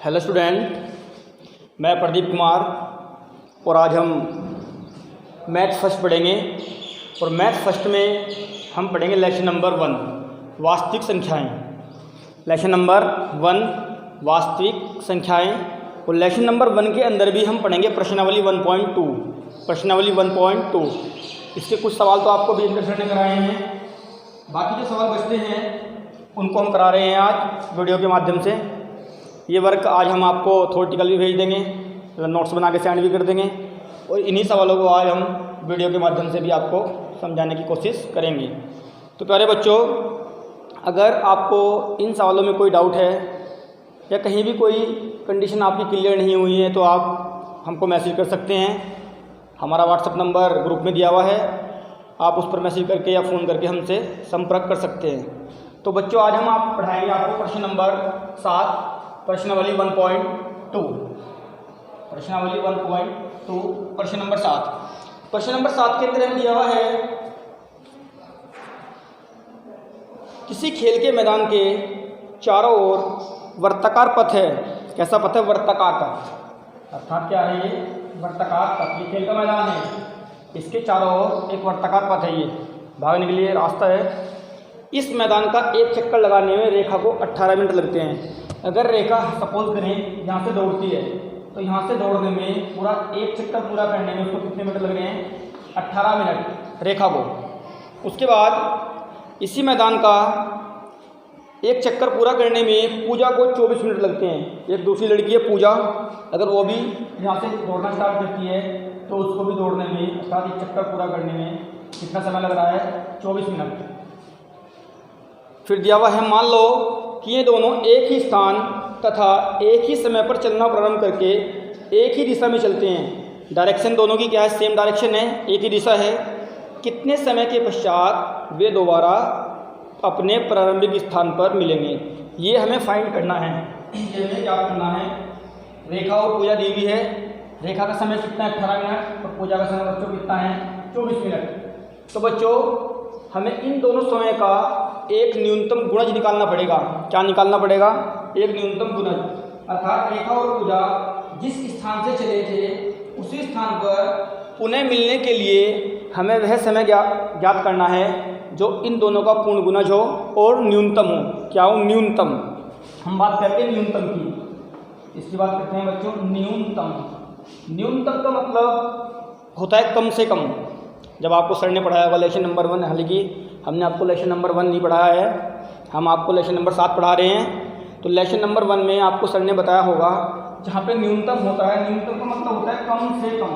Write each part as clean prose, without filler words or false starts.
Hello student, मैं प्रदीप कुमार और आज हम मैथ फर्स्ट पढ़ेंगे। और मैथ फर्स्ट में हम पढ़ेंगे लेसन नंबर 1 वास्तविक संख्याएं। लेसन नंबर 1 वास्तविक संख्याएं। और लेसन नंबर 1 के अंदर भी हम पढ़ेंगे प्रश्नावली 1.2। प्रश्नावली 1.2 इसके कुछ सवाल तो आपको भी इंटर ने कराए हैं, बाकी जो सवाल बचते हैं उनको हम करा रहे हैं आज वीडियो के माध्यम से। ये वर्क आज हम आपको थ्योरेटिकल भी भेज देंगे, नोट्स बना के सेंड भी कर देंगे और इन्हीं सवालों को आज हम वीडियो के माध्यम से भी आपको समझाने की कोशिश करेंगे। तो प्यारे बच्चों, अगर आपको इन सवालों में कोई डाउट है या कहीं भी कोई कंडीशन आपकी क्लियर नहीं हुई है तो आप हमको मैसेज कर सकते हैं। हमारा व्हाट्सएप नंबर ग्रुप में दिया हुआ है, आप उस पर मैसेज करके या फ़ोन करके हमसे संपर्क कर सकते हैं। तो बच्चों, आज हम आप पढ़ाएंगे आपको प्रश्न नंबर 7 प्रश्नावली 1.2। प्रश्नावली 1.2 प्रश्न नंबर 7। प्रश्न नंबर 7 के अंदर हमें दिया हुआ है किसी खेल के मैदान के चारों ओर वर्ताकार पथ है। कैसा पथ है? वर्ताकार पथ। अर्थात क्या है ये? वर्ताकार पथ। ये खेल का मैदान है, इसके चारों ओर एक वर्ताकार पथ है, ये भागने के लिए रास्ता है। इस मैदान का एक चक्कर लगाने में रेखा को 18 मिनट लगते हैं। अगर रेखा सपोज करें यहाँ से दौड़ती है तो यहाँ से दौड़ने में पूरा एक चक्कर पूरा करने में उसको कितने मिनट लग रहे हैं? 18 मिनट रेखा को। उसके बाद इसी मैदान का एक चक्कर पूरा करने में पूजा को 24 मिनट लगते हैं। एक दूसरी लड़की है पूजा, अगर वो भी यहाँ से दौड़ना स्टार्ट करती है तो उसको भी दौड़ने में अर्थात एक चक्कर पूरा करने में कितना समय लग रहा है? 24 मिनट। फिर दिया हुआ है, मान लो कि ये दोनों एक ही स्थान तथा एक ही समय पर चलना प्रारंभ करके एक ही दिशा में चलते हैं। डायरेक्शन दोनों की क्या है? सेम डायरेक्शन है, एक ही दिशा है। कितने समय के पश्चात वे दोबारा अपने प्रारंभिक स्थान पर मिलेंगे? ये हमें फाइंड करना है। ये हमें क्या करना है? रेखा और पूजा दी हुई है। रेखा का समय कितना है? 18 मिनट। और पूजा का समय बच्चों कितना है? 24 मिनट। तो बच्चों, हमें इन दोनों समय का एक न्यूनतम गुणज निकालना पड़ेगा। क्या निकालना पड़ेगा? एक न्यूनतम गुणज। अर्थात रेखा और पूजा जिस स्थान से चले थे उसी स्थान पर पुनः मिलने के लिए हमें वह समय ज्ञात करना है जो इन दोनों का पूर्ण गुणज हो और न्यूनतम हो। क्या हो? न्यूनतम। हम बात करते हैं न्यूनतम की, इसकी बात करते हैं बच्चों न्यूनतम। न्यूनतम का मतलब होता है कम से कम। जब आपको सर ने पढ़ाया होगा लेसन नंबर 1, हालांकि हमने आपको लेसन नंबर 1 नहीं पढ़ाया है, हम आपको लेसन नंबर 7 पढ़ा रहे हैं। तो लेसन नंबर 1 में आपको सर ने बताया होगा जहाँ पे न्यूनतम होता है, न्यूनतम का मतलब होता है कम से कम।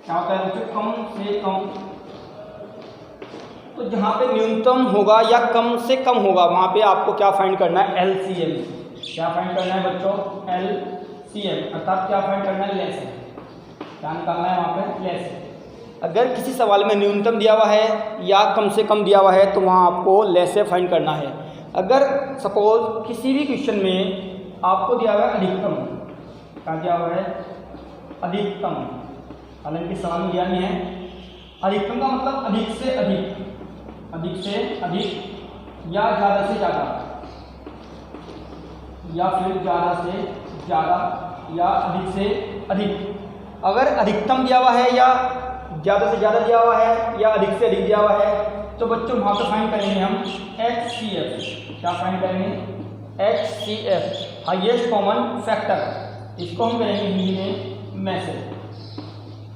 क्या होता है बच्चों? कम से कम। तो जहाँ पे न्यूनतम होगा या कम से कम होगा वहाँ पे आपको क्या फाइंड करना है? LCM। क्या फाइंड करना है बच्चों? LCM। अर्थात क्या फाइंड करना है? लेस। क्या निकालना है वहाँ पे? लेस। अगर किसी सवाल में न्यूनतम दिया हुआ है या कम से कम दिया हुआ है तो वहाँ आपको लेस से फाइंड करना है। अगर सपोज किसी भी क्वेश्चन में आपको दिया हुआ है अधिकतम, क्या दिया हुआ है? अधिकतम। हालांकि सवाल में दिया नहीं है। अधिकतम का मतलब अधिक से अधिक, अधिक से अधिक या ज़्यादा से ज़्यादा, या फिर ज़्यादा से ज़्यादा या अधिक से अधिक। अगर अधिकतम दिया हुआ है या ज़्यादा से ज़्यादा दिया हुआ है या अधिक से अधिक दिया हुआ है तो बच्चों वहाँ पर फाइंड करेंगे हम HCF। क्या फाइंड करेंगे? HCF, highest common factor. इसको हम कहेंगे हिंदी में मैसेज।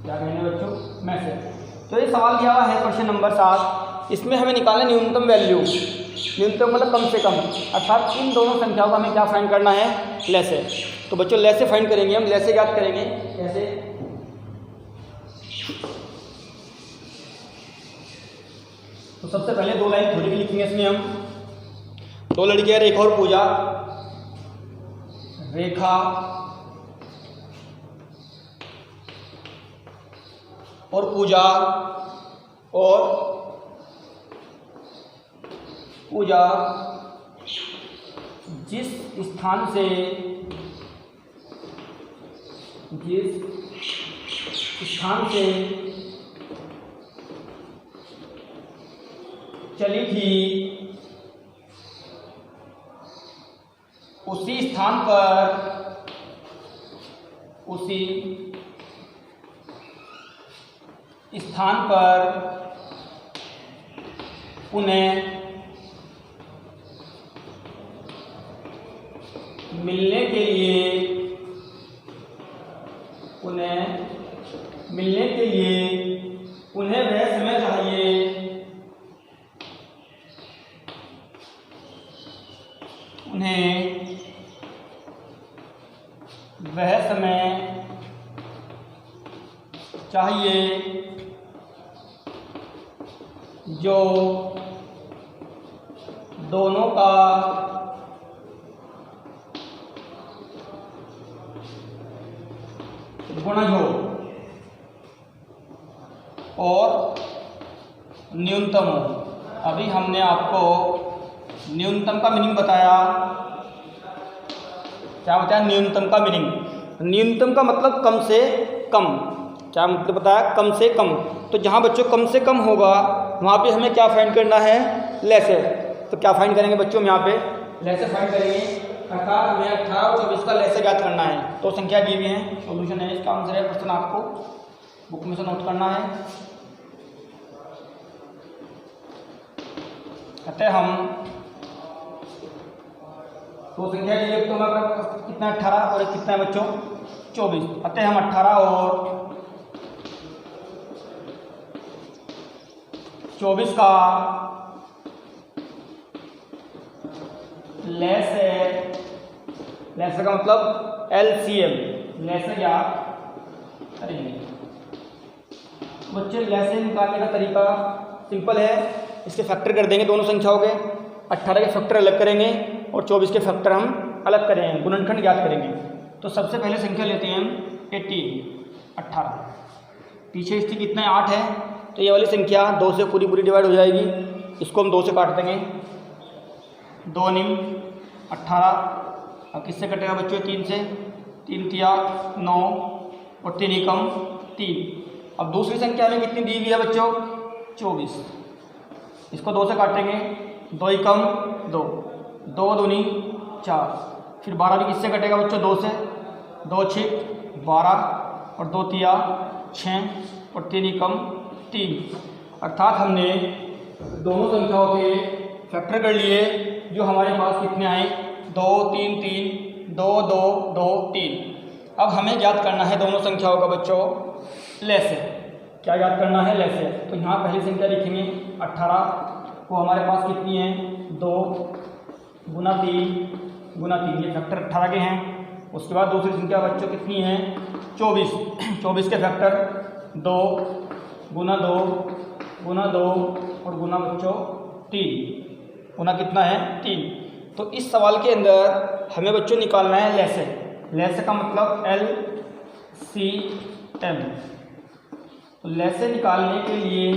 क्या कहेंगे बच्चों? मैसेज। तो ये सवाल दिया हुआ है प्रश्न नंबर 7। इसमें हमें निकालना न्यूनतम वैल्यू। न्यूनतम मतलब कम से कम। अर्थात इन दोनों संख्याओं का हमें क्या फाइंड करना है? लेसे। तो बच्चों लेसे फाइंड करेंगे हम। लेसे याद करेंगे कैसे? तो सबसे पहले 2 लाइन थोड़ी भी लिखेंगे इसमें हम। 2 लड़कियां, रेखा और पूजा। रेखा और पूजा, और पूजा जिस स्थान से चली थी उसी स्थान पर पुनः मिलने के लिए उन्हें वह समय चाहिए, जो दोनों का गुणज हो और न्यूनतम हो। अभी हमने आपको न्यूनतम का मीनिंग बताया। क्या बताया? न्यूनतम का मीनिंग। न्यूनतम का मतलब कम से कम। क्या मतलब बताया? कम से कम। तो जहाँ बच्चों कम से कम होगा वहाँ पे हमें क्या फाइंड करना है? लेसे। तो क्या फाइंड करेंगे बच्चों? हम यहाँ पे लेसे फाइंड करेंगे, अर्थात हमें 18 और 24 का लेसे ज्ञात करना है। तो संख्या दी हुई है, सॉल्यूशन है, इसका आंसर है। क्वेश्चन आपको बुक में से नोट करना है। कहते हम तो संख्या दी है, तो हमारे कितना 18 और एक कितना है बच्चों? 24। अतः हम 18 और 24 का लेसे का मतलब LCM, लेसे क्या करेंगे बच्चे? लेसे निकालने का तरीका सिंपल है, इसके फैक्टर कर देंगे दोनों संख्याओं के। 18 के फैक्टर अलग करेंगे और 24 के फैक्टर हम अलग करेंगे, गुणनखंड ज्ञात करेंगे। तो सबसे पहले संख्या लेते हैं हम 18। पीछे इसकी कितना है? 8 है, तो ये वाली संख्या 2 से पूरी डिवाइड हो जाएगी। इसको हम 2 से काट देंगे। 2 निम 18। अब किससे कटेगा बच्चों? 3 से। 3 तिया 9 और 3 एकम 3। अब दूसरी संख्या में कितनी दी हुई है बच्चों? 24। इसको 2 से काटेंगे। 2 एकम 2, 2 दूनी 4। फिर 12 भी किससे कटेगा बच्चों? 2 से। 2 छिक 12 और 2 तिया 6 और 3 एकम 3। अर्थात हमने दोनों संख्याओं के फैक्टर कर लिए, जो हमारे पास कितने आए? 2 3 3, 2 2 2 3। अब हमें ज्ञात करना है दोनों संख्याओं का बच्चों लेसे। क्या ज्ञात करना है? लेसे। तो यहाँ पहली संख्या लिखेंगे 18, वो हमारे पास कितनी है? 2 गुना 3, ये फैक्टर 18 के हैं। उसके बाद दूसरी संख्या बच्चों कितनी है? 24। 24 के फैक्टर 2 गुना 2 गुना 2 और गुना बच्चों 3। गुना कितना है? 3। तो इस सवाल के अंदर हमें बच्चों निकालना है लेसे। लेसे का मतलब LCM। तो लेसे निकालने के लिए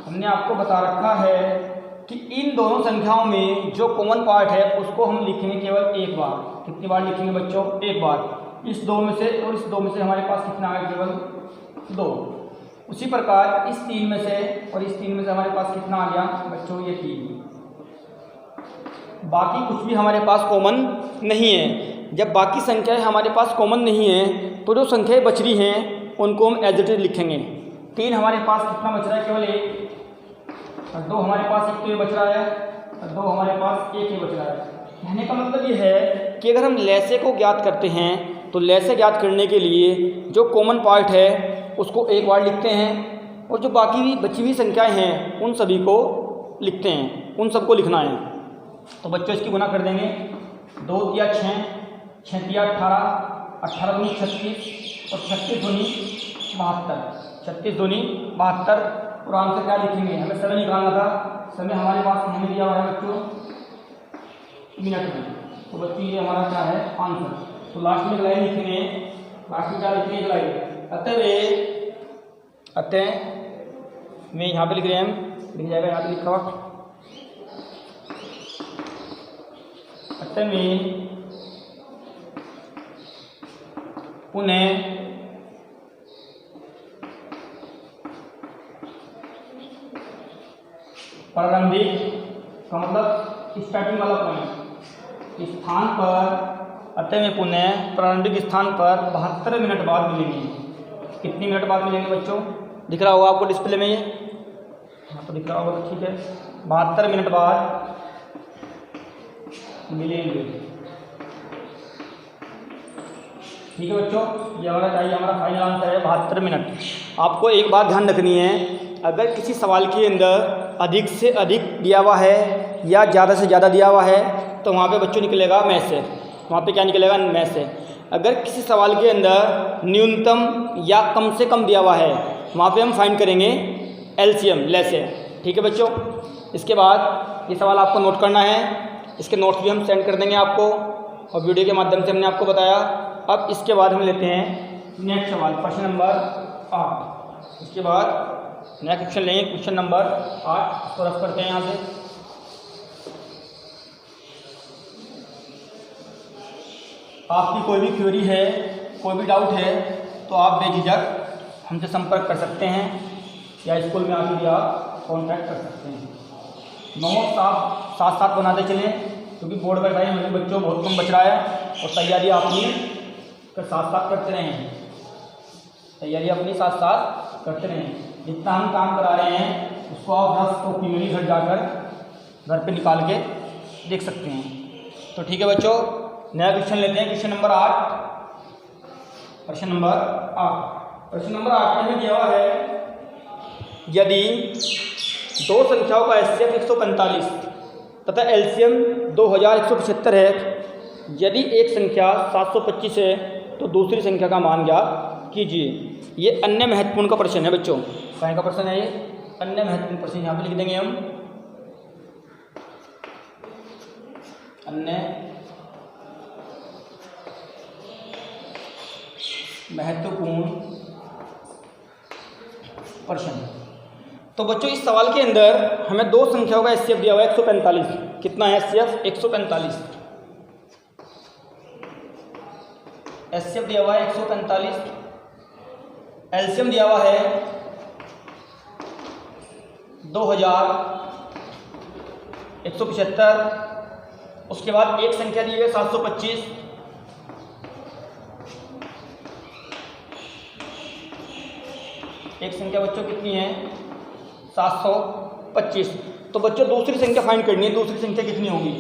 हमने आपको बता रखा है कि इन दोनों संख्याओं में जो कॉमन पार्ट है उसको हम लिखेंगे केवल एक बार। कितनी बार लिखेंगे बच्चों? एक बार। इस 2 में से और इस 2 में से हमारे पास कितना आएगा? केवल 2। उसी प्रकार इस 3 में से और इस 3 में से हमारे पास कितना आ गया बच्चों? ये 3। बाकी कुछ भी हमारे पास कॉमन नहीं है। जब बाकी संख्याएं हमारे पास कॉमन नहीं है तो जो संख्याएं बच रही हैं उनको हम एज इट इज लिखेंगे। 3 हमारे पास कितना बच रहा है? केवल 1। और 2 हमारे पास एक तो ये बच रहा है और 2 हमारे पास एक ही बच रहा है। कहने का मतलब ये है कि अगर हम लेसे को ज्ञात करते हैं तो लेसे ज्ञात करने के लिए जो कॉमन पार्ट है उसको एक बार लिखते हैं और जो बाकी भी बची हुई संख्याएं हैं उन सभी को लिखते हैं, उन सबको लिखना है। तो बच्चों इसकी गुना कर देंगे। 2 तिया 6, 6 तिया 18, 18 दूनी 36 और 36 दूनी 72, 36 दूनी 72। और आंसर क्या लिखेंगे? हमें समय निकालना था। समय हमारे पास हमें दिया हुआ है बच्चों मिनट में। तो बच्चों ये हमारा क्या है? आंसर। तो लास्ट में लाइन लिखेंगे। लास्ट में क्या लिखेंगे? लाइन। अतः मैं यहाँ पे लिख रहे हैं, लिख जाएगा यहाँ पे लिखा हुआ। अतः में उन्हें प्रारंभिक का मतलब स्टार्टिंग वाला पॉइंट, स्थान पर अतः में पुनः प्रारंभिक स्थान पर 72 मिनट बाद मिलेंगे। कितनी मिनट बाद मिलेंगे बच्चों? दिख रहा होगा आपको डिस्प्ले में ये? हाँ तो दिख रहा होगा, तो ठीक है। 72 मिनट बाद मिलेंगे। ठीक है बच्चों, ये हमारा चाहिए, हमारा फाइनल आंसर है 72 मिनट। आपको एक बात ध्यान रखनी है, अगर किसी सवाल के अंदर अधिक से अधिक दिया हुआ है या ज़्यादा से ज़्यादा दिया हुआ है तो वहाँ पे बच्चों निकलेगा में से। वहाँ पे क्या निकलेगा? में से। अगर किसी सवाल के अंदर न्यूनतम या कम से कम दिया हुआ है वहाँ पे हम फाइंड करेंगे एलसीएम, लेसे। ठीक है बच्चों, इसके बाद ये सवाल आपको नोट करना है, इसके नोट्स भी हम सेंड कर देंगे आपको और वीडियो के माध्यम से हमने आपको बताया। अब इसके बाद हम लेते हैं नेक्स्ट सवाल, प्रश्न नंबर 8। इसके बाद नेक्स्ट क्वेश्चन लेंगे, क्वेश्चन नंबर 8 इसको रफ करते हैं यहाँ से। आपकी कोई भी क्वेरी है, कोई भी डाउट है तो आप बेझिझक हमसे संपर्क कर सकते हैं या स्कूल में आके भी आप कॉन्टैक्ट कर सकते हैं। नोट्स आप साथ साथ बनाते चलें क्योंकि बोर्ड का टाइम अभी बच्चों बहुत कम बच रहा है और तैयारी अपनी साथ साथ करते रहें। तैयारी अपनी साथ साथ करते रहें। जितना हम काम करा रहे हैं उसको आप रफ कॉपी में घर जाकर घर पे निकाल के देख सकते हैं। तो ठीक है बच्चों, नया क्वेश्चन लेते हैं, क्वेश्चन नंबर 8। प्रश्न नंबर 8, प्रश्न नंबर 8 में दिया हुआ है, यदि दो संख्याओं का एचसीएफ 145 तथा एलसीएम 2175 है, यदि एक संख्या 725 है तो दूसरी संख्या का मान ज्ञात कीजिए। ये अन्य महत्वपूर्ण का प्रश्न है बच्चों। कहाँ का प्रश्न है ये? अन्य महत्वपूर्ण प्रश्न। यहाँ पे लिख देंगे हम अन्य महत्वपूर्ण प्रश्न। तो बच्चों इस सवाल के अंदर हमें दो संख्याओं का एचसीएफ दिया हुआ है 145। कितना है एचसीएफ? 145। एचसीएफ दिया हुआ है 145। एलसीएम दिया हुआ है 2175। उसके बाद एक संख्या दी हुई है 725। एक संख्या बच्चों कितनी है? 725। तो बच्चों दूसरी संख्या फाइंड करनी है। दूसरी संख्या कितनी होगी?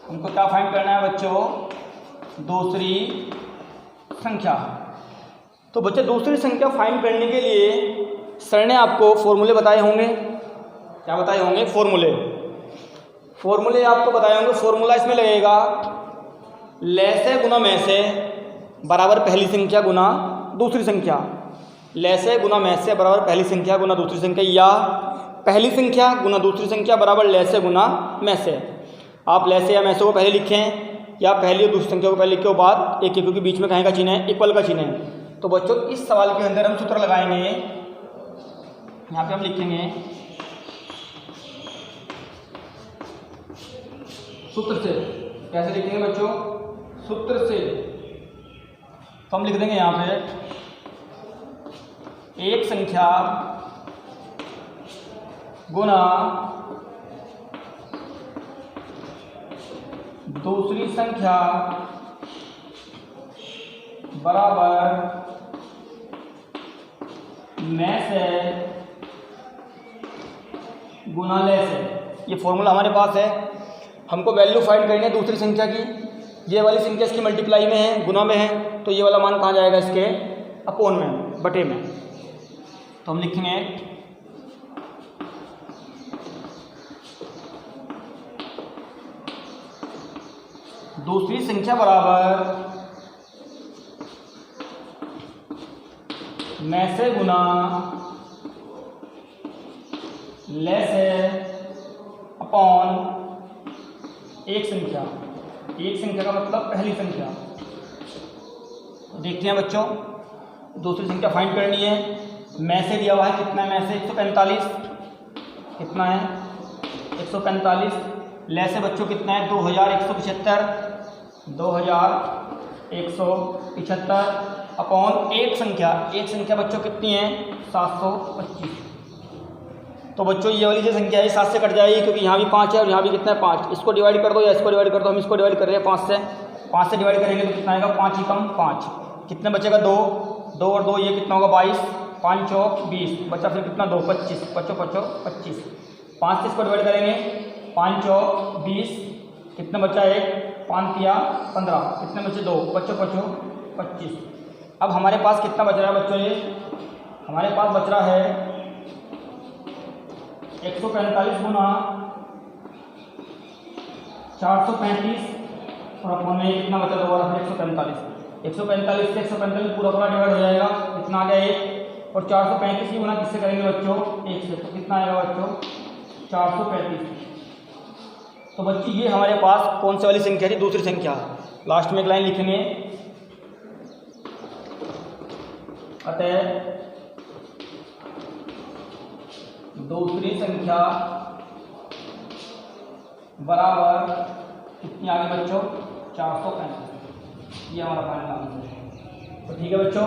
हमको क्या फाइंड करना है बच्चों? दूसरी संख्या। तो बच्चों दूसरी संख्या फाइंड करने के लिए सर ने आपको फॉर्मूले बताए होंगे। क्या बताए होंगे? फॉर्मूले आपको बताए होंगे। फॉर्मूला इसमें लगेगा लैसे गुना में से बराबर पहली संख्या गुना दूसरी संख्या। लैसे गुना में से बराबर पहली संख्या गुना दूसरी संख्या, या पहली संख्या गुना दूसरी संख्या बराबर लैसे गुना में से। आप लैसे या मैसे को पहले लिखें या पहली और दूसरी संख्या को पहले लिखे बाद एक क्योंकि बीच में कहीं का चिन्ह है, इक्वल का चिन्ह है। तो बच्चों इस सवाल के अंदर हम सूत्र लगाएंगे। यहाँ पे हम लिखेंगे सूत्र से। कैसे लिखेंगे बच्चों? सूत्र से। तो हम लिख देंगे यहाँ पे एक संख्या गुना दूसरी संख्या बराबर में से गुना ले से। ये फॉर्मूला हमारे पास है। हमको वैल्यू फाइंड करनी है दूसरी संख्या की। ये वाली संख्या इसकी मल्टीप्लाई में है, गुना में है, तो ये वाला मान कहाँ जाएगा? इसके अपोन में, बटे में। तो हम लिखेंगे दूसरी संख्या बराबर में से गुना ले से अपॉन एक संख्या। एक संख्या का मतलब पहली संख्या। देखते हैं बच्चों, दूसरी संख्या फाइंड करनी है। में से दिया हुआ है कितना है? में से 145। कितना है? 145। ले से बच्चों कितना है? 2175। 2175 अपॉन एक संख्या। एक संख्या बच्चों कितनी है? 725। तो बच्चों ये वाली जो संख्या है 7 से कट जाएगी, क्योंकि यहाँ भी 5 है और यहाँ भी कितना है 5। इसको डिवाइड कर दो या इसको डिवाइड कर दो, हम इसको डिवाइड कर रहे हैं 5 से डिवाइड करेंगे तो कितना आएगा 5 ही कम 5, कितने बचेगा 2 और 2 ये कितना होगा 22, 5 चौक 20, बचा फिर कितना 2 25, 25, 5 से इसको डिवाइड करेंगे 5 चौक 20, कितने बचा 1, 5 तिया 15, कितने बचे 2, 25। अब हमारे पास कितना बच रहा है बच्चों, ये हमारे पास बच रहा है 145 गुना 435 और अपन में कितना बचा दोबारा 145 से 145 पूरा डिवाइड हो जाएगा, कितना आ गया 1, और 435 की गुना किससे करेंगे बच्चों 1 से, तो कितना आएगा बच्चों 435। तो बच्चों ये हमारे पास कौन सी वाली संख्या थी, दूसरी संख्या। लास्ट में एक लाइन लिखेंगे, अतः दूसरी संख्या बराबर कितनी आ गई बच्चों 435, ये हमारा फाइनल आंसर है। तो ठीक है बच्चों,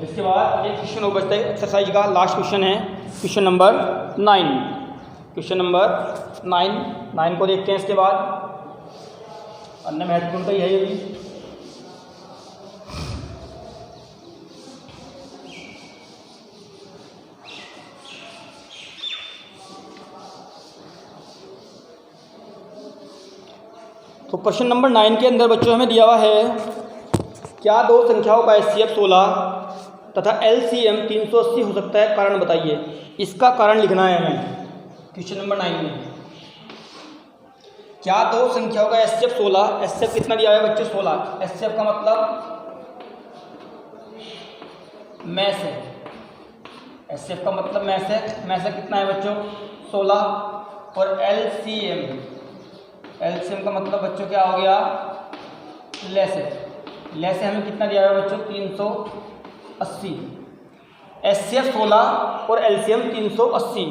इसके बाद एक क्वेश्चन और बचता है एक्सरसाइज का, लास्ट क्वेश्चन है क्वेश्चन नंबर 9। क्वेश्चन नंबर 9 को देखते हैं। इसके बाद अन्य महत्वपूर्ण तो यही है। तो प्रश्न नंबर 9 के अंदर बच्चों हमें दिया हुआ है, क्या दो संख्याओं का HCF 16 तथा LCM 380 हो सकता है, कारण बताइए। इसका कारण लिखना है हमें क्वेश्चन नंबर 9 में। क्या दो संख्याओं का HCF 16, HCF कितना दिया है बच्चों 16, HCF का मतलब मैस है, HCF का मतलब मैस है कितना है बच्चों 16, और LCM का मतलब बच्चों क्या हो गया लेस है हमें कितना दिया है बच्चों 380। HCF 16 और LCM 380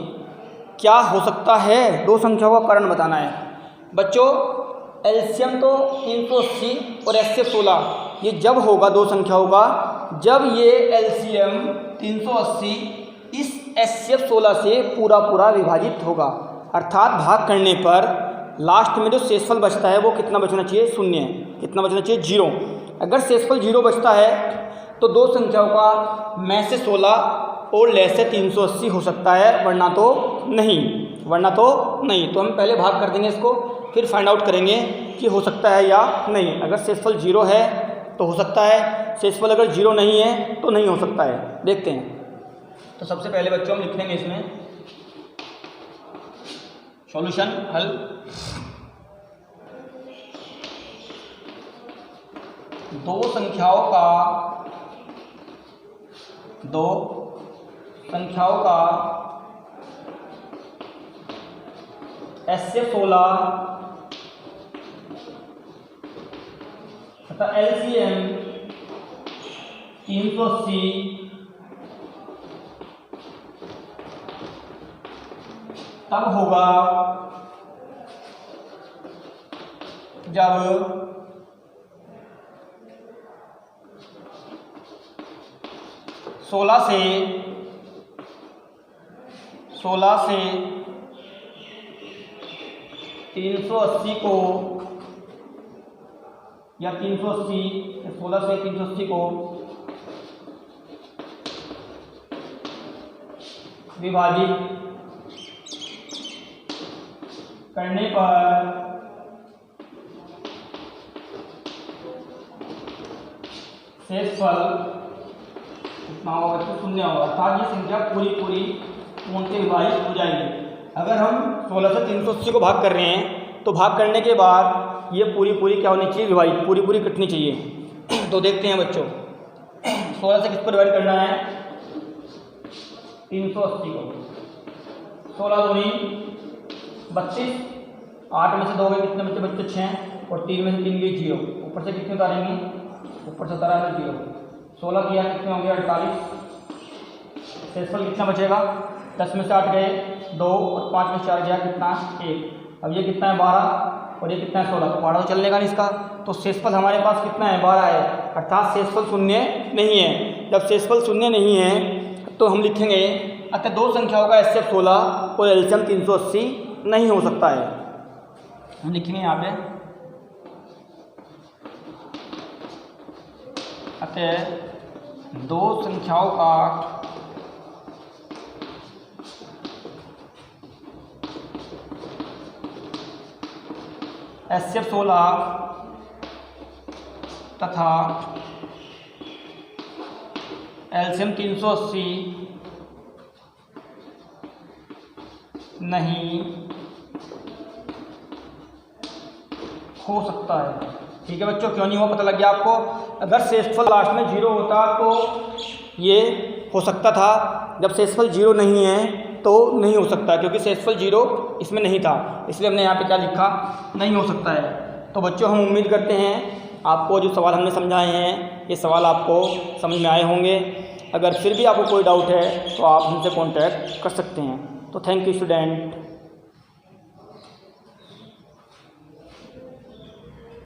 क्या हो सकता है, दो संख्याओं का कारण बताना है बच्चों। LCM तो 380 और HCF 16 ये जब होगा दो संख्याओं का, जब ये LCM 380 इस HCF 16 से पूरा विभाजित होगा, अर्थात भाग करने पर लास्ट में जो शेषफल बचता है वो कितना बचना चाहिए, शून्य। कितना बचना चाहिए 0। अगर शेषफल 0 बचता है तो दो संख्याओं का में से 16 और लेस से 380 हो सकता है, वरना तो नहीं। तो हम पहले भाग कर देंगे इसको, फिर फाइंड आउट करेंगे कि हो सकता है या नहीं। अगर शेषफल 0 है तो हो सकता है, शेषफल अगर 0 नहीं है तो नहीं हो सकता है। देखते हैं। तो सबसे पहले बच्चों हम लिखेंगे इसमें सॉल्यूशन हल। दो संख्याओं का HCF 16 तथा LCM 380 तब होगा जब सोलह से 380 को या 380 16 से 380 को विभाजित करने पर शेषफल कितना होगा बच्चों 0 होगा, अर्थात ये संख्या पूरी पूर्ण से विभाजित हो जाएगी। अगर हम 16 से 380 को भाग कर रहे हैं तो भाग करने के बाद ये पूरी क्या होनी चाहिए, विभाजित पूरी कटनी चाहिए। तो देखते हैं बच्चों 16 से किस पर डिवाइड करना है 380 को। 16 दूनी 32, 8 में से 2 गए कितने बच्चे 6 और 3 में से 3 गए 0, ऊपर से कितने उतारेंगे, ऊपर से उतारा है 0। 16 किया कितने होंगे 48, शेषफल कितना बचेगा 10 में से 8 गए 2 और 5 में 4 गया कितना 1। अब ये कितना है 12 और ये कितना है 16, तो 12 तो चलने का नहीं इसका, तो शेषफल हमारे पास कितना है 12 है, अर्थात शेषफल 0 नहीं है। जब शेषफल 0 नहीं है तो हम लिखेंगे अतः दो संख्याओं का HCF 16 और एलसीएम 380 नहीं हो सकता है। लिखेंगे यहाँ पे, अतः दो संख्याओं का HCF 16 तथा एलसीएम 380 नहीं हो सकता है। ठीक है बच्चों, क्यों नहीं हो पता लग गया आपको। अगर शेषफल लास्ट में 0 होता तो ये हो सकता था, जब शेषफल 0 नहीं है तो नहीं हो सकता, क्योंकि शेषफल 0 इसमें नहीं था, इसलिए हमने यहाँ पे क्या लिखा, नहीं हो सकता है। तो बच्चों हम उम्मीद करते हैं आपको जो सवाल हमने समझाए हैं ये सवाल आपको समझ में आए होंगे। अगर फिर भी आपको कोई डाउट है तो आप हमसे कांटेक्ट कर सकते हैं। तो थैंक यू स्टूडेंट।